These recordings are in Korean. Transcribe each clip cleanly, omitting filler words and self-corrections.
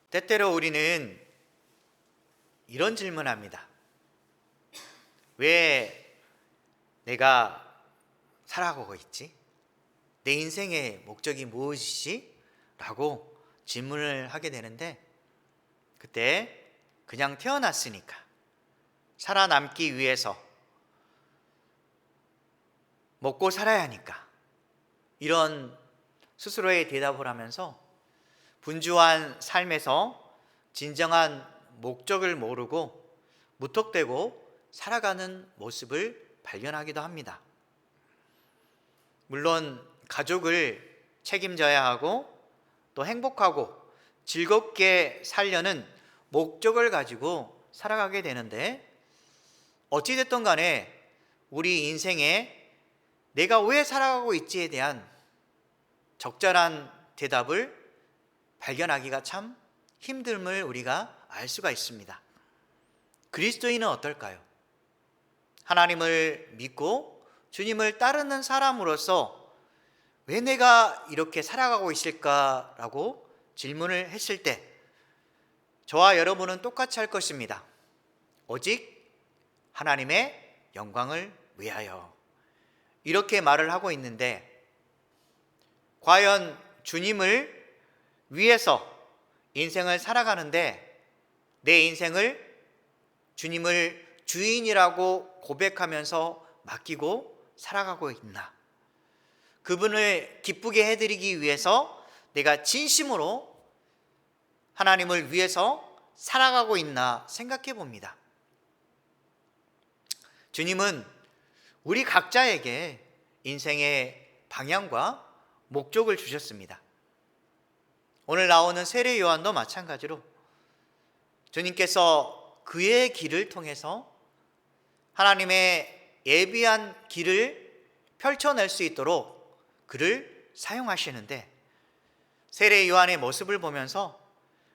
때때로 우리는 이런 질문합니다. 왜 내가 살아가고 있지? 내 인생의 목적이 무엇이지? 라고 질문을 하게 되는데, 그때 그냥 태어났으니까, 살아남기 위해서, 먹고 살아야 하니까, 이런 스스로의 대답을 하면서 분주한 삶에서 진정한 목적을 모르고 무턱대고 살아가는 모습을 발견하기도 합니다. 물론 가족을 책임져야 하고 또 행복하고 즐겁게 살려는 목적을 가지고 살아가게 되는데, 어찌됐든 간에 우리 인생에 내가 왜 살아가고 있지에 대한 적절한 대답을 발견하기가 참 힘듦을 우리가 알 수가 있습니다. 그리스도인은 어떨까요? 하나님을 믿고 주님을 따르는 사람으로서 왜 내가 이렇게 살아가고 있을까라고 질문을 했을 때 저와 여러분은 똑같이 할 것입니다. 오직 하나님의 영광을 위하여, 이렇게 말을 하고 있는데, 과연 주님을 위해서 인생을 살아가는데 내 인생을 주님을 주인이라고 고백하면서 맡기고 살아가고 있나? 그분을 기쁘게 해드리기 위해서 내가 진심으로 하나님을 위해서 살아가고 있나 생각해 봅니다. 주님은 우리 각자에게 인생의 방향과 목적을 주셨습니다. 오늘 나오는 세례 요한도 마찬가지로 주님께서 그의 길을 통해서 하나님의 예비한 길을 펼쳐낼 수 있도록 그를 사용하시는데, 세례 요한의 모습을 보면서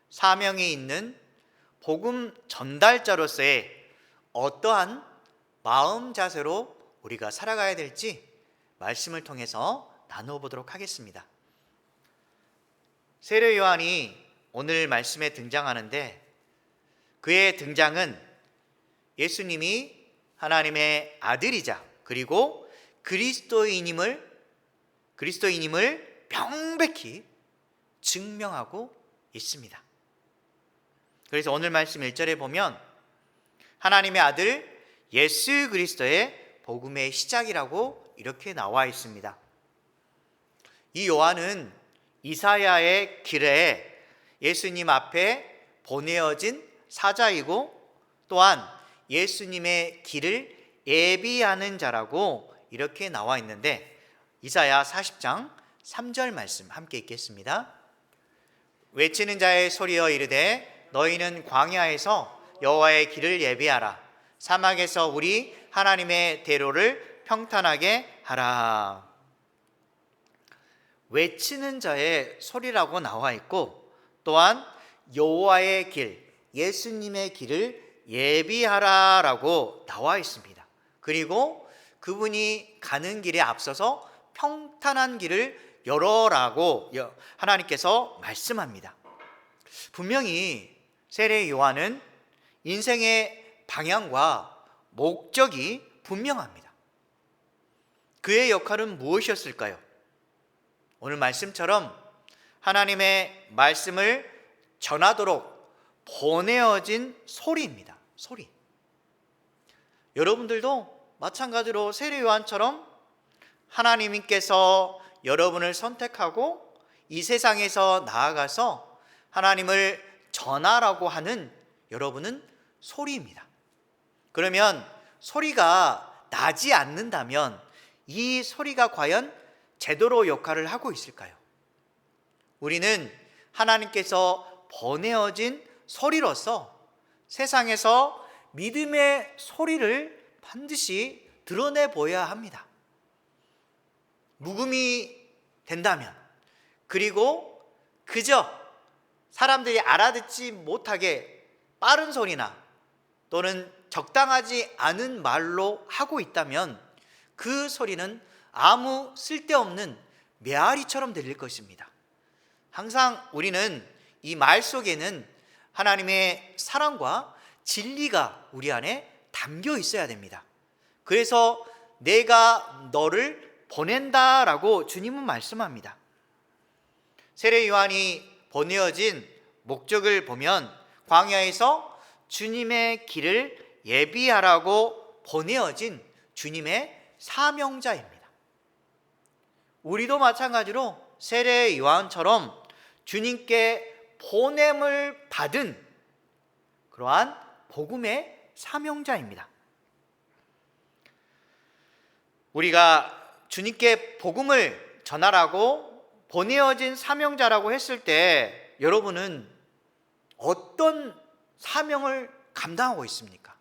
사명이 있는 복음 전달자로서의 어떠한 마음 자세로 우리가 살아가야 될지 말씀을 통해서 나누어 보도록 하겠습니다. 세례 요한이 오늘 말씀에 등장하는데, 그의 등장은 예수님이 하나님의 아들이자 그리고 그리스도인임을 명백히 증명하고 있습니다. 그래서 오늘 말씀 1절에 보면 하나님의 아들 예수 그리스도의 복음의 시작이라고 이렇게 나와 있습니다. 이 요한은 이사야의 길에 예수님 앞에 보내어진 사자이고, 또한 예수님의 길을 예비하는 자라고 이렇게 나와 있는데, 이사야 40장 3절 말씀 함께 읽겠습니다. 외치는 자의 소리여 이르되 너희는 광야에서 여호와의 길을 예비하라, 사막에서 우리 하나님의 대로를 평탄하게 하라. 외치는 자의 소리라고 나와 있고, 또한 여호와의 길, 예수님의 길을 예비하라라고 나와 있습니다. 그리고 그분이 가는 길에 앞서서 평탄한 길을 열어라고 하나님께서 말씀합니다. 분명히 세례 요한은 인생의 방향과 목적이 분명합니다. 그의 역할은 무엇이었을까요? 오늘 말씀처럼 하나님의 말씀을 전하도록 보내어진 소리입니다. 소리. 여러분들도 마찬가지로 세례 요한처럼 하나님께서 여러분을 선택하고 이 세상에서 나아가서 하나님을 전하라고 하는 여러분은 소리입니다. 그러면 소리가 나지 않는다면 이 소리가 과연 제대로 역할을 하고 있을까요? 우리는 하나님께서 보내어진 소리로서 세상에서 믿음의 소리를 반드시 드러내 보여야 합니다. 묵음이 된다면, 그리고 그저 사람들이 알아듣지 못하게 빠른 소리나 또는 적당하지 않은 말로 하고 있다면 그 소리는 아무 쓸데없는 메아리처럼 들릴 것입니다. 항상 우리는 이 말 속에는 하나님의 사랑과 진리가 우리 안에 담겨 있어야 됩니다. 그래서 내가 너를 보낸다라고 주님은 말씀합니다. 세례 요한이 보내어진 목적을 보면 광야에서 주님의 길을 예비하라고 보내어진 주님의 사명자입니다. 우리도 마찬가지로 세례 요한처럼 주님께 보냄을 받은 그러한 복음의 사명자입니다. 우리가 주님께 복음을 전하라고 보내어진 사명자라고 했을 때 여러분은 어떤 사명을 감당하고 있습니까?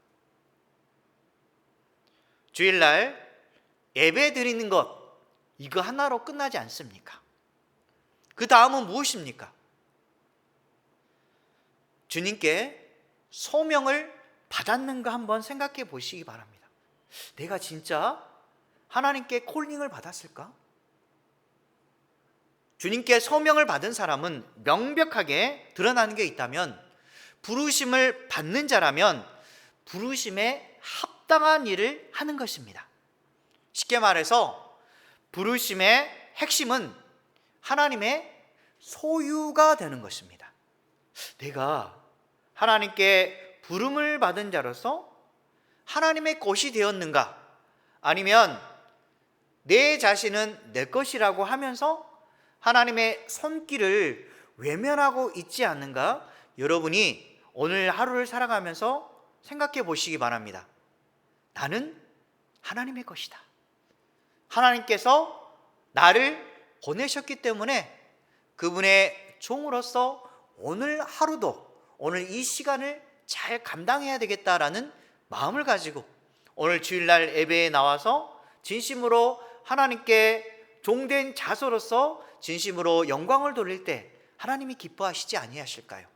주일날 예배 드리는 것 이거 하나로 끝나지 않습니까? 그 다음은 무엇입니까? 주님께 소명을 받았는가 한번 생각해 보시기 바랍니다. 내가 진짜 하나님께 콜링을 받았을까? 주님께 소명을 받은 사람은 명백하게 드러나는 게 있다면 부르심을 받는 자라면 부르심에 합당한 일을 하는 것입니다. 쉽게 말해서 부르심의 핵심은 하나님의 소유가 되는 것입니다. 내가 하나님께 부름을 받은 자로서 하나님의 것이 되었는가? 아니면 내 자신은 내 것이라고 하면서 하나님의 손길을 외면하고 있지 않는가? 여러분이 오늘 하루를 살아가면서 생각해 보시기 바랍니다. 나는 하나님의 것이다. 하나님께서 나를 보내셨기 때문에 그분의 종으로서 오늘 하루도 오늘 이 시간을 잘 감당해야 되겠다라는 마음을 가지고 오늘 주일날 예배에 나와서 진심으로 하나님께 종된 자소로서 진심으로 영광을 돌릴 때 하나님이 기뻐하시지 아니하실까요?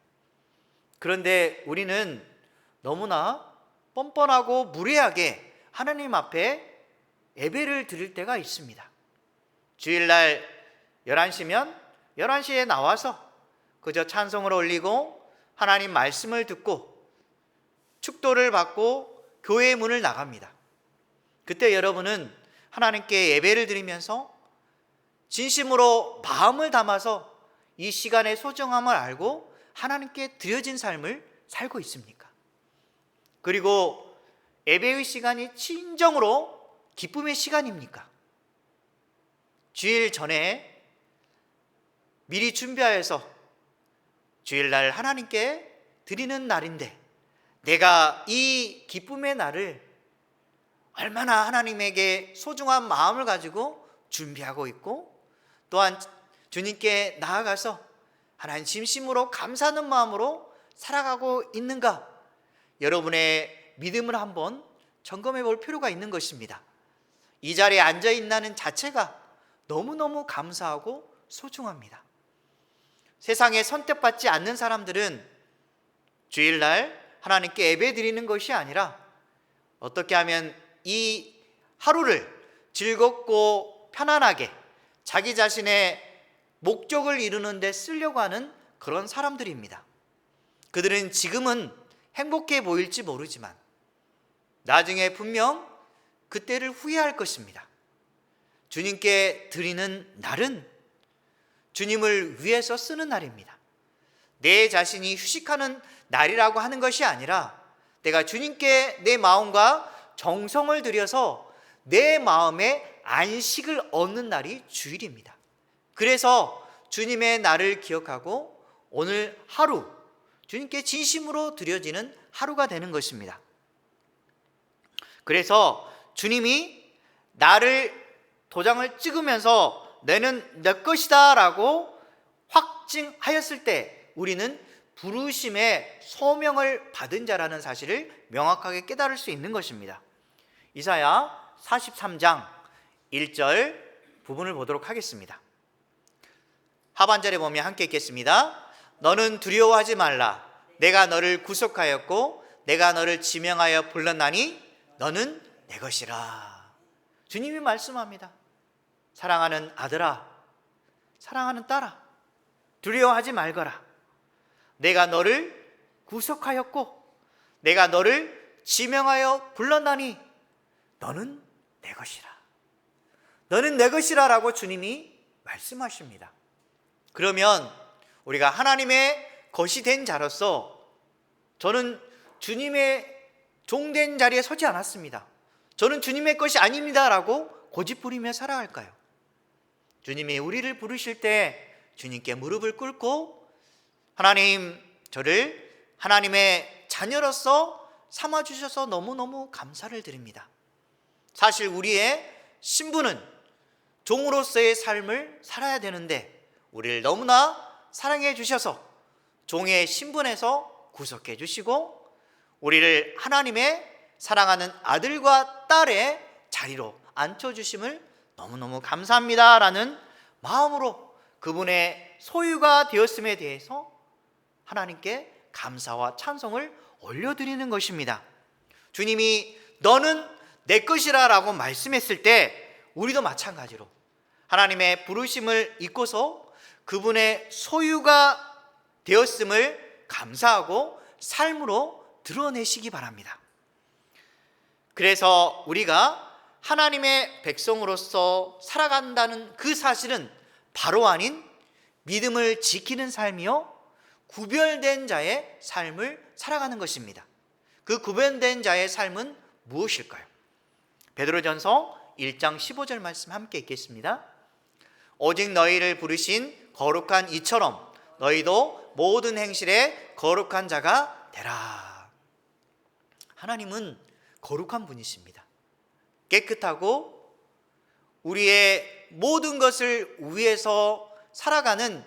그런데 우리는 너무나 뻔뻔하고 무례하게 하나님 앞에 예배를 드릴 때가 있습니다. 주일날 11시면 11시에 나와서 그저 찬송을 올리고 하나님 말씀을 듣고 축도를 받고 교회의 문을 나갑니다. 그때 여러분은 하나님께 예배를 드리면서 진심으로 마음을 담아서 이 시간의 소중함을 알고 하나님께 드려진 삶을 살고 있습니까? 그리고 예배의 시간이 진정으로 기쁨의 시간입니까? 주일 전에 미리 준비하여서 주일날 하나님께 드리는 날인데 내가 이 기쁨의 날을 얼마나 하나님에게 소중한 마음을 가지고 준비하고 있고 또한 주님께 나아가서 하나님 진심으로 감사하는 마음으로 살아가고 있는가? 여러분의 믿음을 한번 점검해 볼 필요가 있는 것입니다. 이 자리에 앉아 있다는 자체가 너무너무 감사하고 소중합니다. 세상에 선택받지 않는 사람들은 주일날 하나님께 예배 드리는 것이 아니라 어떻게 하면 이 하루를 즐겁고 편안하게 자기 자신의 목적을 이루는 데 쓰려고 하는 그런 사람들입니다. 그들은 지금은 행복해 보일지 모르지만 나중에 분명 그때를 후회할 것입니다. 주님께 드리는 날은 주님을 위해서 쓰는 날입니다. 내 자신이 휴식하는 날이라고 하는 것이 아니라 내가 주님께 내 마음과 정성을 들여서 내 마음에 안식을 얻는 날이 주일입니다. 그래서 주님의 날을 기억하고 오늘 하루 주님께 진심으로 드려지는 하루가 되는 것입니다. 그래서 주님이 나를 도장을 찍으면서 너는 내 것이다 라고 확증하였을 때 우리는 부르심의 소명을 받은 자라는 사실을 명확하게 깨달을 수 있는 것입니다. 이사야 43장 1절 부분을 보도록 하겠습니다. 하반절에 보면 함께 읽겠습니다. 너는 두려워하지 말라. 내가 너를 구속하였고 내가 너를 지명하여 불렀나니 너는 내 것이라. 주님이 말씀합니다. 사랑하는 아들아, 사랑하는 딸아, 두려워하지 말거라. 내가 너를 구속하였고 내가 너를 지명하여 불렀나니 너는 내 것이라. 너는 내 것이라 라고 주님이 말씀하십니다. 그러면 우리가 하나님의 것이 된 자로서 저는 주님의 종된 자리에 서지 않았습니다. 저는 주님의 것이 아닙니다 라고 고집부리며 살아갈까요? 주님이 우리를 부르실 때 주님께 무릎을 꿇고 하나님, 저를 하나님의 자녀로서 삼아주셔서 너무너무 감사를 드립니다. 사실 우리의 신분은 종으로서의 삶을 살아야 되는데 우리를 너무나 사랑해 주셔서 종의 신분에서 구속해 주시고 우리를 하나님의 사랑하는 아들과 딸의 자리로 앉혀주심을 너무너무 감사합니다 라는 마음으로 그분의 소유가 되었음에 대해서 하나님께 감사와 찬송을 올려드리는 것입니다. 주님이 너는 내 것이라 라고 말씀했을 때 우리도 마찬가지로 하나님의 부르심을 잊고서 그분의 소유가 되었음을 감사하고 삶으로 드러내시기 바랍니다. 그래서 우리가 하나님의 백성으로서 살아간다는 그 사실은 바로 아닌 믿음을 지키는 삶이요 구별된 자의 삶을 살아가는 것입니다. 그 구별된 자의 삶은 무엇일까요? 베드로전서 1장 15절 말씀 함께 읽겠습니다. 오직 너희를 부르신 거룩한 이처럼 너희도 모든 행실에 거룩한 자가 되라. 하나님은 거룩한 분이십니다. 깨끗하고 우리의 모든 것을 위해서 살아가는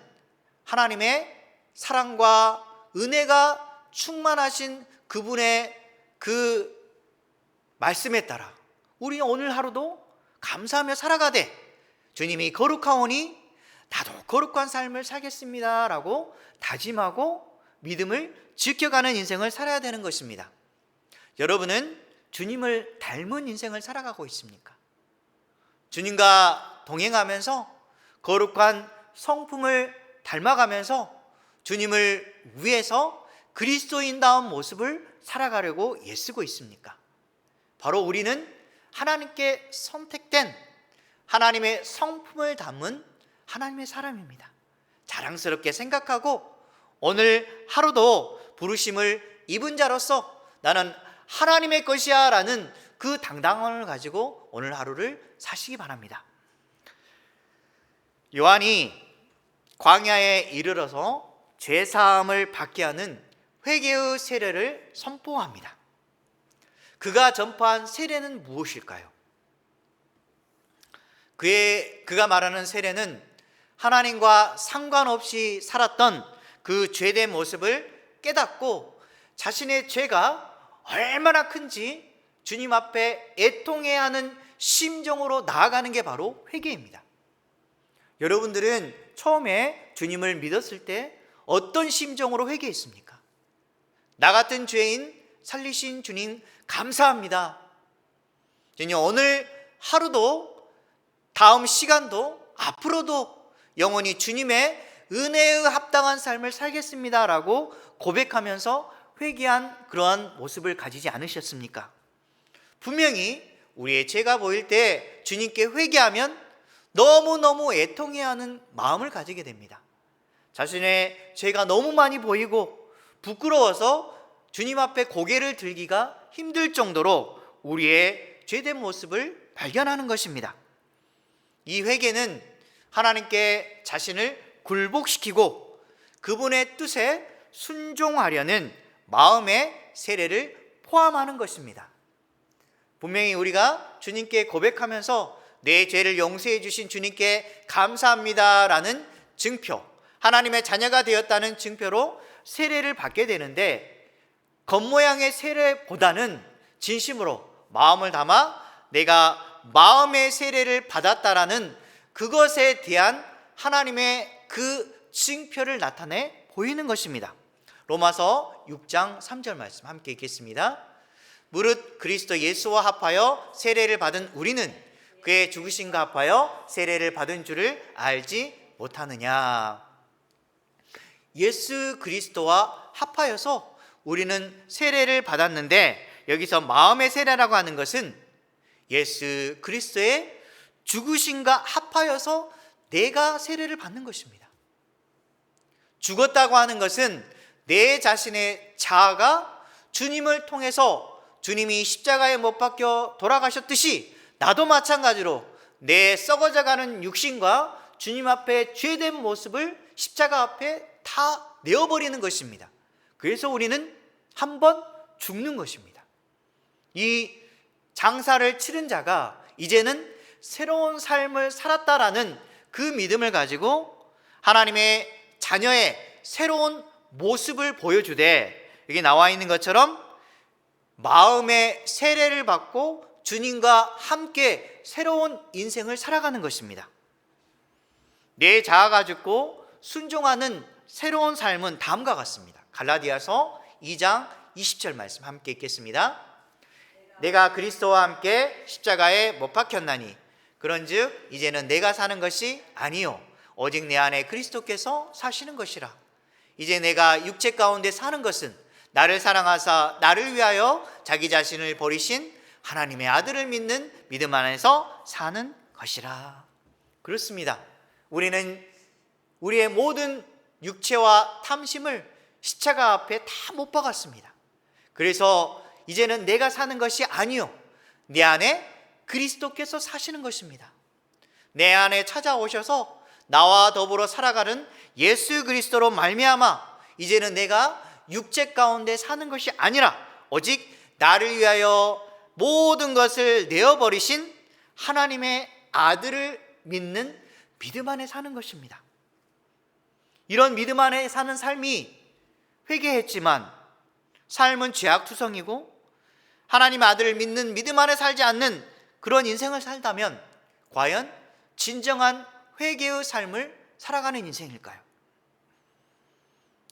하나님의 사랑과 은혜가 충만하신 그분의 그 말씀에 따라 우리는 오늘 하루도 감사하며 살아가되 주님이 거룩하오니 나도 거룩한 삶을 살겠습니다 라고 다짐하고 믿음을 지켜가는 인생을 살아야 되는 것입니다. 여러분은 주님을 닮은 인생을 살아가고 있습니까? 주님과 동행하면서 거룩한 성품을 닮아가면서 주님을 위해서 그리스도인다운 모습을 살아가려고 애쓰고 있습니까? 바로 우리는 하나님께 선택된 하나님의 성품을 담은 하나님의 사람입니다. 자랑스럽게 생각하고 오늘 하루도 부르심을 입은 자로서 나는 하나님의 것이야 라는 그 당당함을 가지고 오늘 하루를 사시기 바랍니다. 요한이 광야에 이르러서 죄사함을 받게 하는 회개의 세례를 선포합니다. 그가 전파한 세례는 무엇일까요? 그가 말하는 세례는 하나님과 상관없이 살았던 그 죄된 모습을 깨닫고 자신의 죄가 얼마나 큰지 주님 앞에 애통해야 하는 심정으로 나아가는 게 바로 회개입니다. 여러분들은 처음에 주님을 믿었을 때 어떤 심정으로 회개했습니까? 나 같은 죄인 살리신 주님 감사합니다. 주님 오늘 하루도 다음 시간도 앞으로도 영원히 주님의 은혜에 합당한 삶을 살겠습니다 라고 고백하면서 회개한 그러한 모습을 가지지 않으셨습니까? 분명히 우리의 죄가 보일 때 주님께 회개하면 너무너무 애통해야 하는 마음을 가지게 됩니다. 자신의 죄가 너무 많이 보이고 부끄러워서 주님 앞에 고개를 들기가 힘들 정도로 우리의 죄된 모습을 발견하는 것입니다. 이 회개는 하나님께 자신을 굴복시키고 그분의 뜻에 순종하려는 마음의 세례를 포함하는 것입니다. 분명히 우리가 주님께 고백하면서 내 죄를 용서해 주신 주님께 감사합니다 라는 증표, 하나님의 자녀가 되었다는 증표로 세례를 받게 되는데 겉모양의 세례보다는 진심으로 마음을 담아 내가 마음의 세례를 받았다라는 그것에 대한 하나님의 그 증표를 나타내 보이는 것입니다. 로마서 6장 3절 말씀 함께 읽겠습니다. 무릇 그리스도 예수와 합하여 세례를 받은 우리는 그의 죽으심과 합하여 세례를 받은 줄을 알지 못하느냐. 예수 그리스도와 합하여서 우리는 세례를 받았는데, 여기서 마음의 세례라고 하는 것은 예수 그리스도의 죽으심과 합하여서 내가 세례를 받는 것입니다. 죽었다고 하는 것은 내 자신의 자아가 주님을 통해서, 주님이 십자가에 못 박혀 돌아가셨듯이 나도 마찬가지로 내 썩어져가는 육신과 주님 앞에 죄된 모습을 십자가 앞에 다 내어버리는 것입니다. 그래서 우리는 한번 죽는 것입니다. 이 장사를 치른 자가 이제는 새로운 삶을 살았다라는 그 믿음을 가지고 하나님의 자녀의 새로운 모습을 보여주되, 여기 나와 있는 것처럼 마음의 세례를 받고 주님과 함께 새로운 인생을 살아가는 것입니다. 내 자아가 죽고 순종하는 새로운 삶은 다음과 같습니다. 갈라디아서 2장 20절 말씀 함께 읽겠습니다. 내가 그리스도와 함께 십자가에 못 박혔나니 그런즉 이제는 내가 사는 것이 아니요 오직 내 안에 그리스도께서 사시는 것이라. 이제 내가 육체 가운데 사는 것은 나를 사랑하사 나를 위하여 자기 자신을 버리신 하나님의 아들을 믿는 믿음 안에서 사는 것이라. 그렇습니다. 우리는 우리의 모든 육체와 탐심을 십자가 앞에 다 못 박았습니다. 그래서 이제는 내가 사는 것이 아니요 내 안에 그리스도께서 사시는 것입니다. 내 안에 찾아오셔서 나와 더불어 살아가는 예수 그리스도로 말미암아 이제는 내가 육체 가운데 사는 것이 아니라 오직 나를 위하여 모든 것을 내어버리신 하나님의 아들을 믿는 믿음 안에 사는 것입니다. 이런 믿음 안에 사는 삶이 회개했지만 삶은 죄악투성이고 하나님 아들을 믿는 믿음 안에 살지 않는 그런 인생을 살다면 과연 진정한 회개의 삶을 살아가는 인생일까요?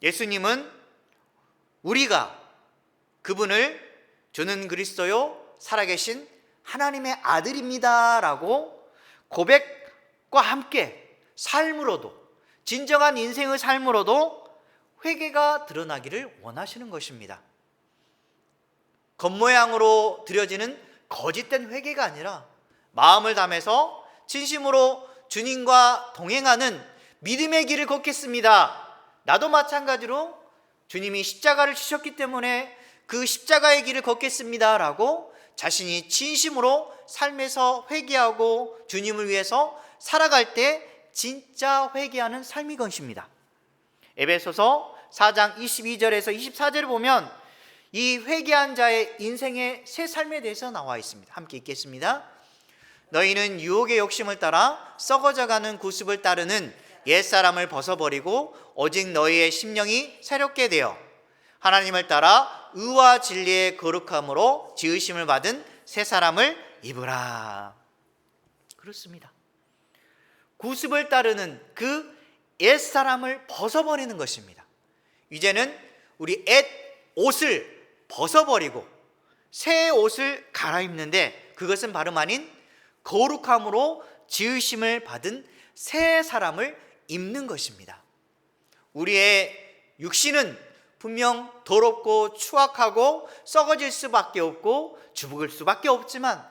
예수님은 우리가 그분을 주는 그리스도요 살아계신 하나님의 아들입니다 라고 고백과 함께 삶으로도, 진정한 인생의 삶으로도 회개가 드러나기를 원하시는 것입니다. 겉모양으로 드려지는 거짓된 회개가 아니라 마음을 담아서 진심으로 주님과 동행하는 믿음의 길을 걷겠습니다. 나도 마찬가지로 주님이 십자가를 지셨기 때문에 그 십자가의 길을 걷겠습니다 라고 자신이 진심으로 삶에서 회개하고 주님을 위해서 살아갈 때 진짜 회개하는 삶이 것입니다. 에베소서 4장 22절에서 24절을 보면 이 회개한 자의 인생의 새 삶에 대해서 나와 있습니다. 함께 읽겠습니다. 너희는 유혹의 욕심을 따라 썩어져가는 구습을 따르는 옛사람을 벗어버리고 오직 너희의 심령이 새롭게 되어 하나님을 따라 의와 진리의 거룩함으로 지으심을 받은 새 사람을 입으라. 그렇습니다. 구습을 따르는 그 옛사람을 벗어버리는 것입니다. 이제는 우리 옛 옷을 벗어버리고 새 옷을 갈아입는데 그것은 다름 아닌 거룩함으로 지으심을 받은 새 사람을 입는 것입니다. 우리의 육신은 분명 더럽고 추악하고 썩어질 수밖에 없고 주북을 수밖에 없지만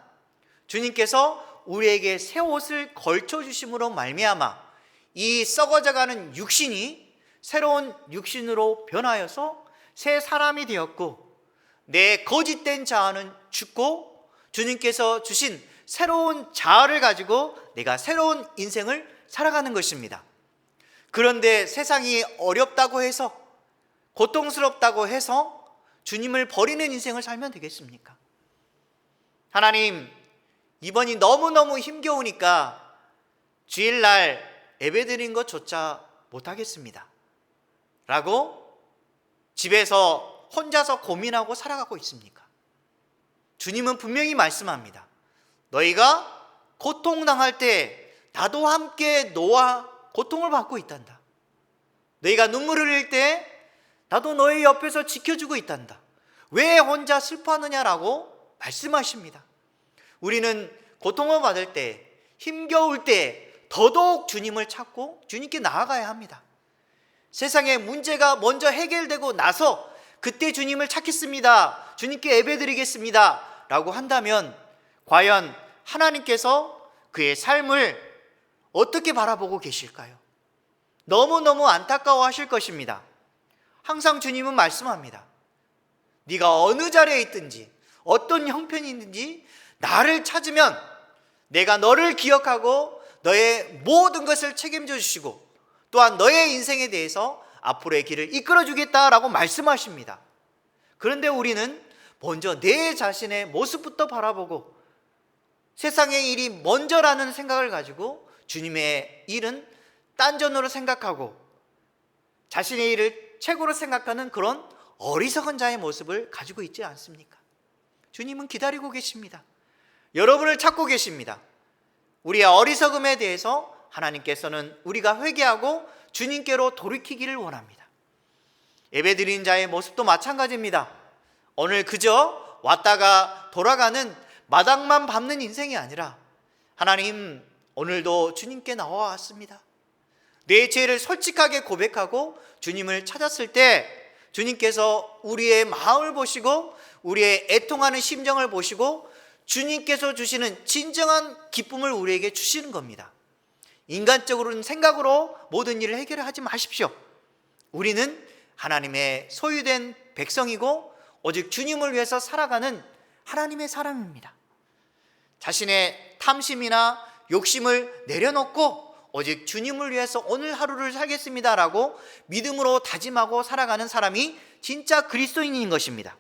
주님께서 우리에게 새 옷을 걸쳐주심으로 말미암아 이 썩어져가는 육신이 새로운 육신으로 변하여서 새 사람이 되었고 내 거짓된 자아는 죽고 주님께서 주신 새로운 자아를 가지고 내가 새로운 인생을 살아가는 것입니다. 그런데 세상이 어렵다고 해서 고통스럽다고 해서 주님을 버리는 인생을 살면 되겠습니까? 하나님, 이번이 너무너무 힘겨우니까 주일날 예배드린 것조차 못하겠습니다 라고 집에서 혼자서 고민하고 살아가고 있습니까? 주님은 분명히 말씀합니다. 너희가 고통당할 때 나도 함께 너와 고통을 받고 있단다. 너희가 눈물을 흘릴 때 나도 너희 옆에서 지켜주고 있단다. 왜 혼자 슬퍼하느냐라고 말씀하십니다. 우리는 고통을 받을 때, 힘겨울 때 더더욱 주님을 찾고 주님께 나아가야 합니다. 세상의 문제가 먼저 해결되고 나서 그때 주님을 찾겠습니다, 주님께 예배드리겠습니다 라고 한다면 과연 하나님께서 그의 삶을 어떻게 바라보고 계실까요? 너무너무 안타까워하실 것입니다. 항상 주님은 말씀합니다. 네가 어느 자리에 있든지 어떤 형편이 있든지 나를 찾으면 내가 너를 기억하고 너의 모든 것을 책임져 주시고 또한 너의 인생에 대해서 앞으로의 길을 이끌어 주겠다라고 말씀하십니다. 그런데 우리는 먼저 내 자신의 모습부터 바라보고 세상의 일이 먼저라는 생각을 가지고 주님의 일은 딴전으로 생각하고 자신의 일을 최고로 생각하는 그런 어리석은 자의 모습을 가지고 있지 않습니까? 주님은 기다리고 계십니다. 여러분을 찾고 계십니다. 우리의 어리석음에 대해서 하나님께서는 우리가 회개하고 주님께로 돌이키기를 원합니다. 예배드리는 자의 모습도 마찬가지입니다. 오늘 그저 왔다가 돌아가는 마당만 밟는 인생이 아니라 하나님, 오늘도 주님께 나와왔습니다. 내 죄를 솔직하게 고백하고 주님을 찾았을 때 주님께서 우리의 마음을 보시고 우리의 애통하는 심정을 보시고 주님께서 주시는 진정한 기쁨을 우리에게 주시는 겁니다. 인간적으로는 생각으로 모든 일을 해결하지 마십시오. 우리는 하나님의 소유된 백성이고 오직 주님을 위해서 살아가는 하나님의 사람입니다. 자신의 탐심이나 욕심을 내려놓고 오직 주님을 위해서 오늘 하루를 살겠습니다라고 믿음으로 다짐하고 살아가는 사람이 진짜 그리스도인인 것입니다.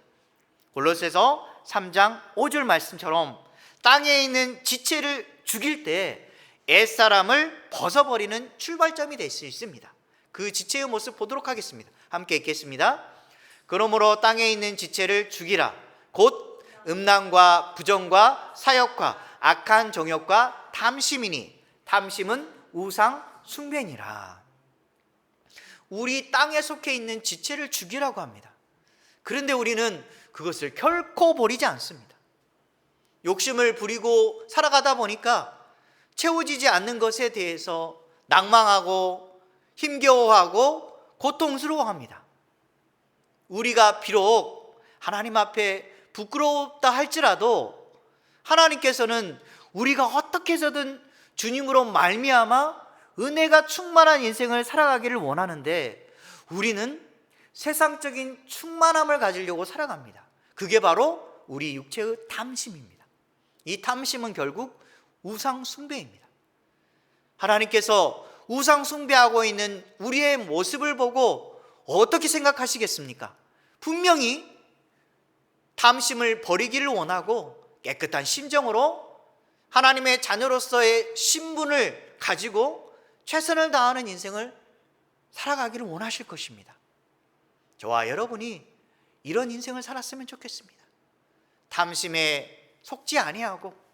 골로새서 3장 5절 말씀처럼 땅에 있는 지체를 죽일 때 옛사람을 벗어버리는 출발점이 될 수 있습니다. 그 지체의 모습 보도록 하겠습니다. 함께 읽겠습니다. 그러므로 땅에 있는 지체를 죽이라. 곧 음란과 부정과 사욕과 악한 정욕과 탐심이니 탐심은 우상 숭배니라. 우리 땅에 속해 있는 지체를 죽이라고 합니다. 그런데 우리는 그것을 결코 버리지 않습니다. 욕심을 부리고 살아가다 보니까 채워지지 않는 것에 대해서 낭망하고 힘겨워하고 고통스러워합니다. 우리가 비록 하나님 앞에 부끄럽다 할지라도 하나님께서는 우리가 어떻게 해서든 주님으로 말미암아 은혜가 충만한 인생을 살아가기를 원하는데 우리는 세상적인 충만함을 가지려고 살아갑니다. 그게 바로 우리 육체의 탐심입니다. 이 탐심은 결국 우상 숭배입니다. 하나님께서 우상 숭배하고 있는 우리의 모습을 보고 어떻게 생각하시겠습니까? 분명히 탐심을 버리기를 원하고 깨끗한 심정으로 하나님의 자녀로서의 신분을 가지고 최선을 다하는 인생을 살아가기를 원하실 것입니다. 저와 여러분이 이런 인생을 살았으면 좋겠습니다. 탐심에 속지 아니하고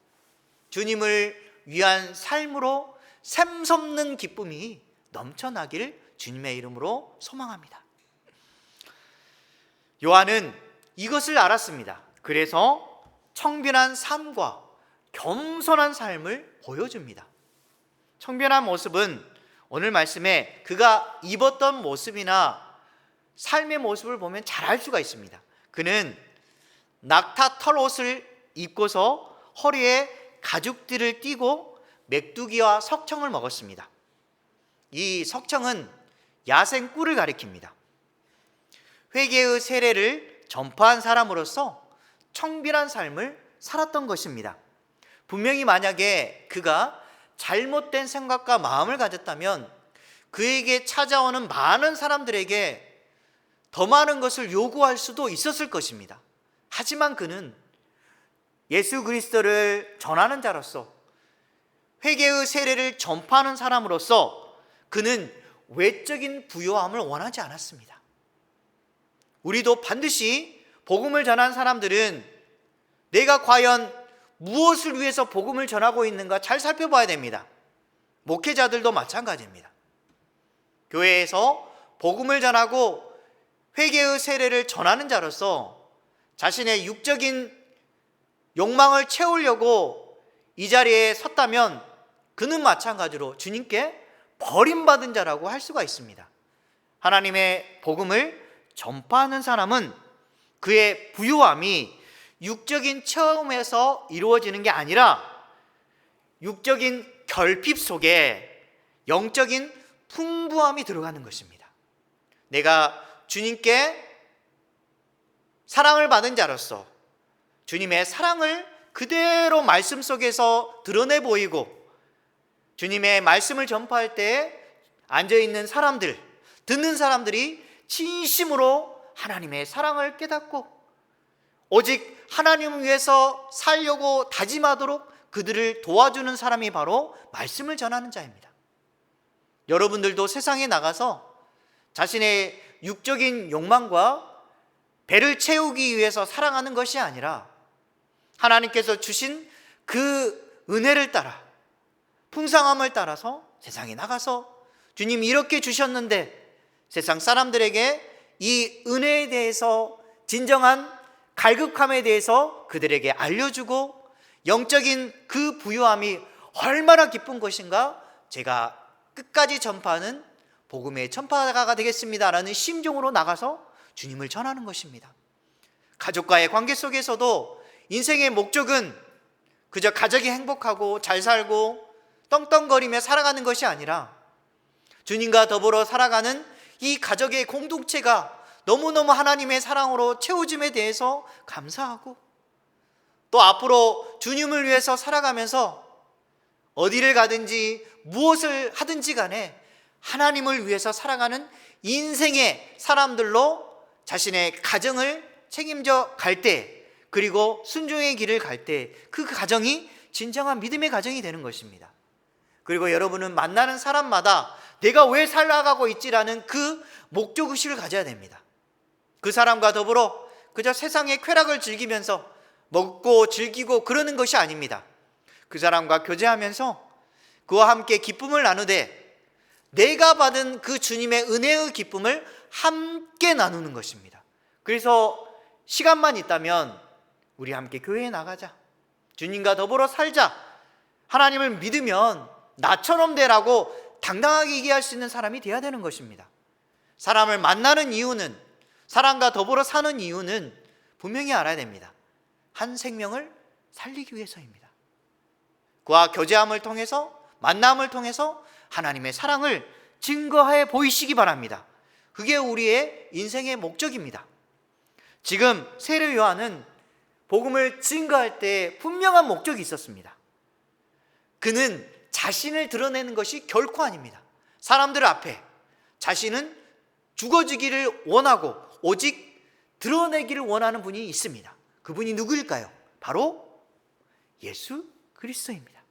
주님을 위한 삶으로 샘솟는 기쁨이 넘쳐나기를 주님의 이름으로 소망합니다. 요한은 이것을 알았습니다. 그래서 청빈한 삶과 겸손한 삶을 보여줍니다. 청빈한 모습은 오늘 말씀에 그가 입었던 모습이나 삶의 모습을 보면 잘 알 수가 있습니다. 그는 낙타 털옷을 입고서 허리에 가죽띠를 띠고 메뚜기와 석청을 먹었습니다. 이 석청은 야생 꿀을 가리킵니다. 회개의 세례를 전파한 사람으로서 청빈한 삶을 살았던 것입니다. 분명히 만약에 그가 잘못된 생각과 마음을 가졌다면 그에게 찾아오는 많은 사람들에게 더 많은 것을 요구할 수도 있었을 것입니다. 하지만 그는 예수 그리스도를 전하는 자로서 회개의 세례를 전파하는 사람으로서 그는 외적인 부요함을 원하지 않았습니다. 우리도 반드시 복음을 전하는 사람들은 내가 과연 무엇을 위해서 복음을 전하고 있는가 잘 살펴봐야 됩니다. 목회자들도 마찬가지입니다. 교회에서 복음을 전하고 회개의 세례를 전하는 자로서 자신의 육적인 욕망을 채우려고 이 자리에 섰다면 그는 마찬가지로 주님께 버림받은 자라고 할 수가 있습니다. 하나님의 복음을 전파하는 사람은 그의 부유함이 육적인 체험에서 이루어지는 게 아니라 육적인 결핍 속에 영적인 풍부함이 들어가는 것입니다. 내가 주님께 사랑을 받은 자로서 주님의 사랑을 그대로 말씀 속에서 드러내 보이고, 주님의 말씀을 전파할 때 앉아있는 사람들, 듣는 사람들이 진심으로 하나님의 사랑을 깨닫고 오직 하나님을 위해서 살려고 다짐하도록 그들을 도와주는 사람이 바로 말씀을 전하는 자입니다. 여러분들도 세상에 나가서 자신의 육적인 욕망과 배를 채우기 위해서 살아가는 것이 아니라 하나님께서 주신 그 은혜를 따라, 풍성함을 따라서 세상에 나가서 주님이 이렇게 주셨는데 세상 사람들에게 이 은혜에 대해서, 진정한 갈급함에 대해서 그들에게 알려주고 영적인 그 부유함이 얼마나 기쁜 것인가 제가 끝까지 전파하는 복음의 전파자가 되겠습니다라는 심정으로 나가서 주님을 전하는 것입니다. 가족과의 관계 속에서도 인생의 목적은 그저 가족이 행복하고 잘 살고 떵떵거리며 살아가는 것이 아니라 주님과 더불어 살아가는 이 가족의 공동체가 너무너무 하나님의 사랑으로 채워짐에 대해서 감사하고, 또 앞으로 주님을 위해서 살아가면서 어디를 가든지 무엇을 하든지 간에 하나님을 위해서 살아가는 인생의 사람들로 자신의 가정을 책임져 갈 때, 그리고 순종의 길을 갈 때 그 가정이 진정한 믿음의 가정이 되는 것입니다. 그리고 여러분은 만나는 사람마다 내가 왜 살아가고 있지라는 그 목적의식을 가져야 됩니다. 그 사람과 더불어 그저 세상의 쾌락을 즐기면서 먹고 즐기고 그러는 것이 아닙니다. 그 사람과 교제하면서 그와 함께 기쁨을 나누되 내가 받은 그 주님의 은혜의 기쁨을 함께 나누는 것입니다. 그래서 시간만 있다면 우리 함께 교회에 나가자, 주님과 더불어 살자, 하나님을 믿으면 나처럼 되라고 당당하게 얘기할 수 있는 사람이 되어야 되는 것입니다. 사람을 만나는 이유는, 사람과 더불어 사는 이유는 분명히 알아야 됩니다. 한 생명을 살리기 위해서입니다. 그와 교제함을 통해서, 만남을 통해서 하나님의 사랑을 증거해 보이시기 바랍니다. 그게 우리의 인생의 목적입니다. 지금 세례 요한은 복음을 증거할 때 분명한 목적이 있었습니다. 그는 자신을 드러내는 것이 결코 아닙니다. 사람들 앞에 자신은 죽어지기를 원하고 오직 드러내기를 원하는 분이 있습니다. 그분이 누구일까요? 바로 예수 그리스도입니다.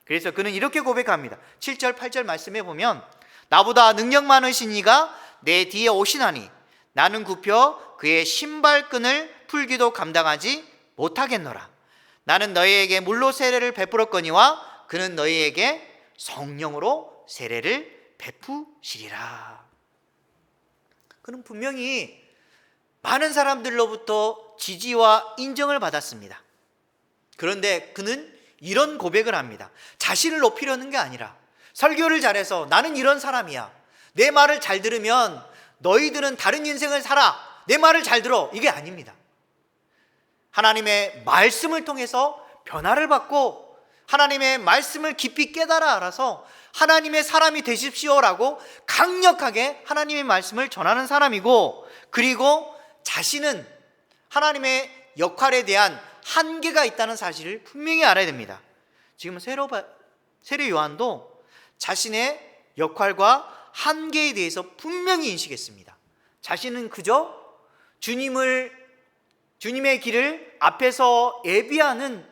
그래서 그는 이렇게 고백합니다. 7절 8절 말씀에 보면 나보다 능력 많으신 이가 내 뒤에 오시나니 나는 굽혀 그의 신발끈을 풀기도 감당하지 못하겠노라. 나는 너희에게 물로 세례를 베풀었거니와 그는 너희에게 성령으로 세례를 베푸시리라. 그는 분명히 많은 사람들로부터 지지와 인정을 받았습니다. 그런데 그는 이런 고백을 합니다. 자신을 높이려는 게 아니라 설교를 잘해서 나는 이런 사람이야, 내 말을 잘 들으면 너희들은 다른 인생을 살아, 내 말을 잘 들어, 이게 아닙니다. 하나님의 말씀을 통해서 변화를 받고 하나님의 말씀을 깊이 깨달아 알아서 하나님의 사람이 되십시오라고 강력하게 하나님의 말씀을 전하는 사람이고, 그리고 자신은 하나님의 역할에 대한 한계가 있다는 사실을 분명히 알아야 됩니다. 지금 세례 요한도 자신의 역할과 한계에 대해서 분명히 인식했습니다. 자신은 그저 주님의 길을 앞에서 예비하는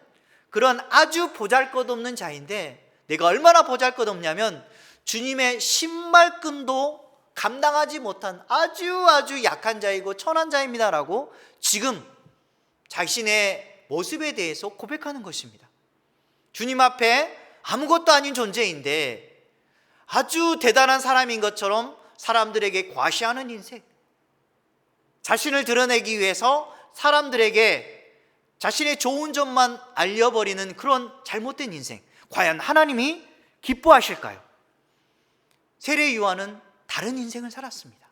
그런 아주 보잘것없는 자인데, 내가 얼마나 보잘것없냐면 주님의 신발끈도 감당하지 못한 아주 약한 자이고 천한 자입니다라고 지금 자신의 모습에 대해서 고백하는 것입니다. 주님 앞에 아무것도 아닌 존재인데 아주 대단한 사람인 것처럼 사람들에게 과시하는 인생, 자신을 드러내기 위해서 사람들에게 자신의 좋은 점만 알려버리는 그런 잘못된 인생, 과연 하나님이 기뻐하실까요? 세례 요한은 다른 인생을 살았습니다.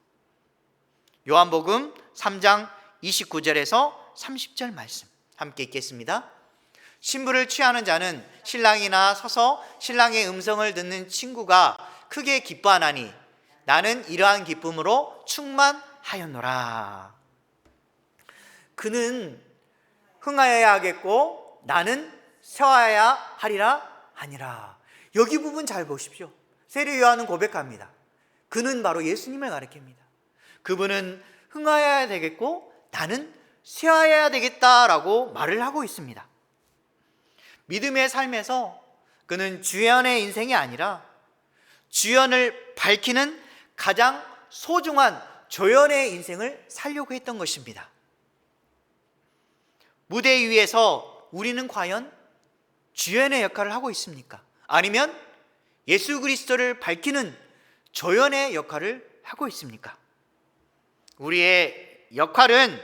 요한복음 3장 29절에서 30절 말씀 함께 읽겠습니다. 신부를 취하는 자는 신랑이나 서서 신랑의 음성을 듣는 친구가 크게 기뻐하나니 나는 이러한 기쁨으로 충만하였노라. 그는 흥하여야 하겠고 나는 쇠하여야 하리라 하니라. 여기 부분 잘 보십시오. 세례 요한은 고백합니다. 그는 바로 예수님을 가리킵니다. 그분은 흥하여야 되겠고 나는 쇠하여야 되겠다라고 말을 하고 있습니다. 믿음의 삶에서 그는 주연의 인생이 아니라 주연을 밝히는 가장 소중한 조연의 인생을 살려고 했던 것입니다. 무대 위에서 우리는 과연 주연의 역할을 하고 있습니까? 아니면 예수 그리스도를 밝히는 조연의 역할을 하고 있습니까? 우리의 역할은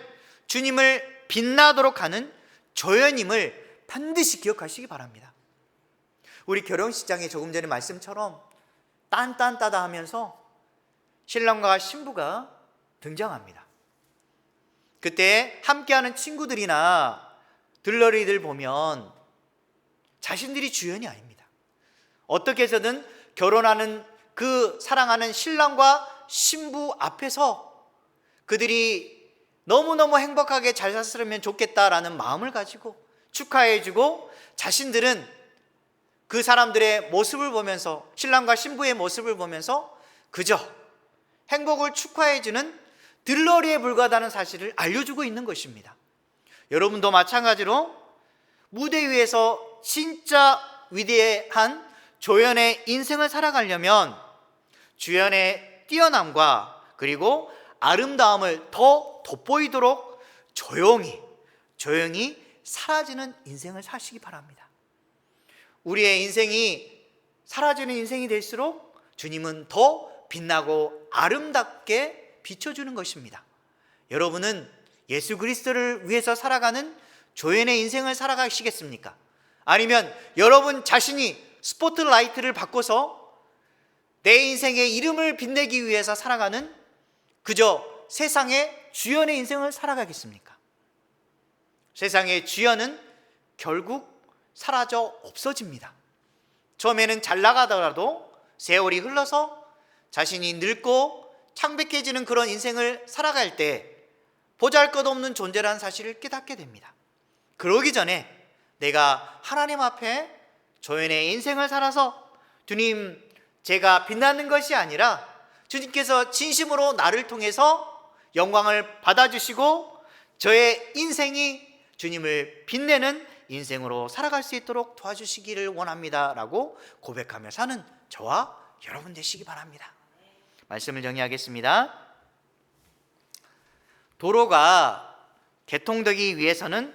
주님을 빛나도록 하는 조연임을 반드시 기억하시기 바랍니다. 우리 결혼식장에 조금 전에 말씀처럼 딴딴따다 하면서 신랑과 신부가 등장합니다. 그때 함께하는 친구들이나 들러리들 보면 자신들이 주연이 아닙니다. 어떻게 해서든 결혼하는 그 사랑하는 신랑과 신부 앞에서 그들이 너무너무 행복하게 잘 샀으면 좋겠다라는 마음을 가지고 축하해주고, 자신들은 그 사람들의 모습을 보면서, 신랑과 신부의 모습을 보면서 그저 행복을 축하해주는 들러리에 불과하다는 사실을 알려주고 있는 것입니다. 여러분도 마찬가지로 무대 위에서 진짜 위대한 조연의 인생을 살아가려면 주연의 뛰어남과 그리고 아름다움을 더 돋보이도록 조용히 사라지는 인생을 사시기 바랍니다. 우리의 인생이 사라지는 인생이 될수록 주님은 더 빛나고 아름답게 비춰주는 것입니다. 여러분은 예수 그리스도를 위해서 살아가는 조연의 인생을 살아가시겠습니까? 아니면 여러분 자신이 스포트라이트를 바꿔서 내 인생의 이름을 빛내기 위해서 살아가는 그저 세상의 주연의 인생을 살아가겠습니까? 세상의 주연은 결국 사라져 없어집니다. 처음에는 잘 나가더라도 세월이 흘러서 자신이 늙고 창백해지는 그런 인생을 살아갈 때 보잘것없는 존재라는 사실을 깨닫게 됩니다. 그러기 전에 내가 하나님 앞에 조연의 인생을 살아서 주님, 제가 빛나는 것이 아니라 주님께서 진심으로 나를 통해서 영광을 받아주시고 저의 인생이 주님을 빛내는 인생으로 살아갈 수 있도록 도와주시기를 원합니다 라고 고백하며 사는 저와 여러분 되시기 바랍니다. 말씀을 정리하겠습니다. 도로가 개통되기 위해서는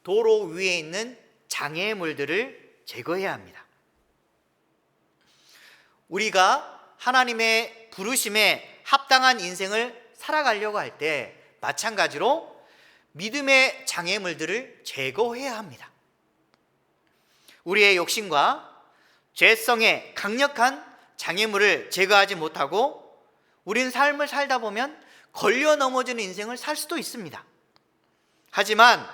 도로 위에 있는 장애물들을 제거해야 합니다. 우리가 하나님의 부르심에 합당한 인생을 살아가려고 할 때 마찬가지로 믿음의 장애물들을 제거해야 합니다. 우리의 욕심과 죄성의 강력한 장애물을 제거하지 못하고 우린 삶을 살다 보면 걸려 넘어지는 인생을 살 수도 있습니다. 하지만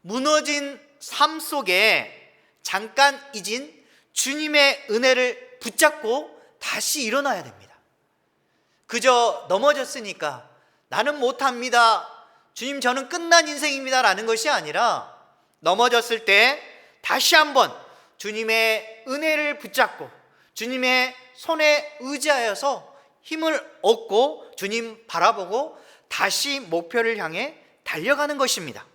무너진 삶 속에 잠깐 잊은 주님의 은혜를 붙잡고 다시 일어나야 됩니다. 그저 넘어졌으니까 나는 못합니다, 주님 저는 끝난 인생입니다 라는 것이 아니라, 넘어졌을 때 다시 한번 주님의 은혜를 붙잡고 주님의 손에 의지하여서 힘을 얻고 주님 바라보고 다시 목표를 향해 달려가는 것입니다.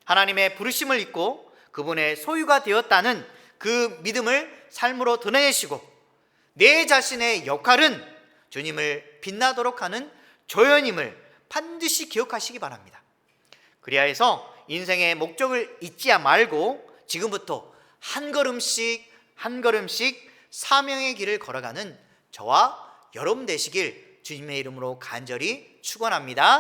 하나님의 부르심을 잊고 그분의 소유가 되었다는 그 믿음을 삶으로 드러내시고, 내 자신의 역할은 주님을 빛나도록 하는 조연임을 반드시 기억하시기 바랍니다. 그리하여서 인생의 목적을 잊지 말고 지금부터 한 걸음씩 사명의 길을 걸어가는 저와 여러분 되시길 주님의 이름으로 간절히 축원합니다.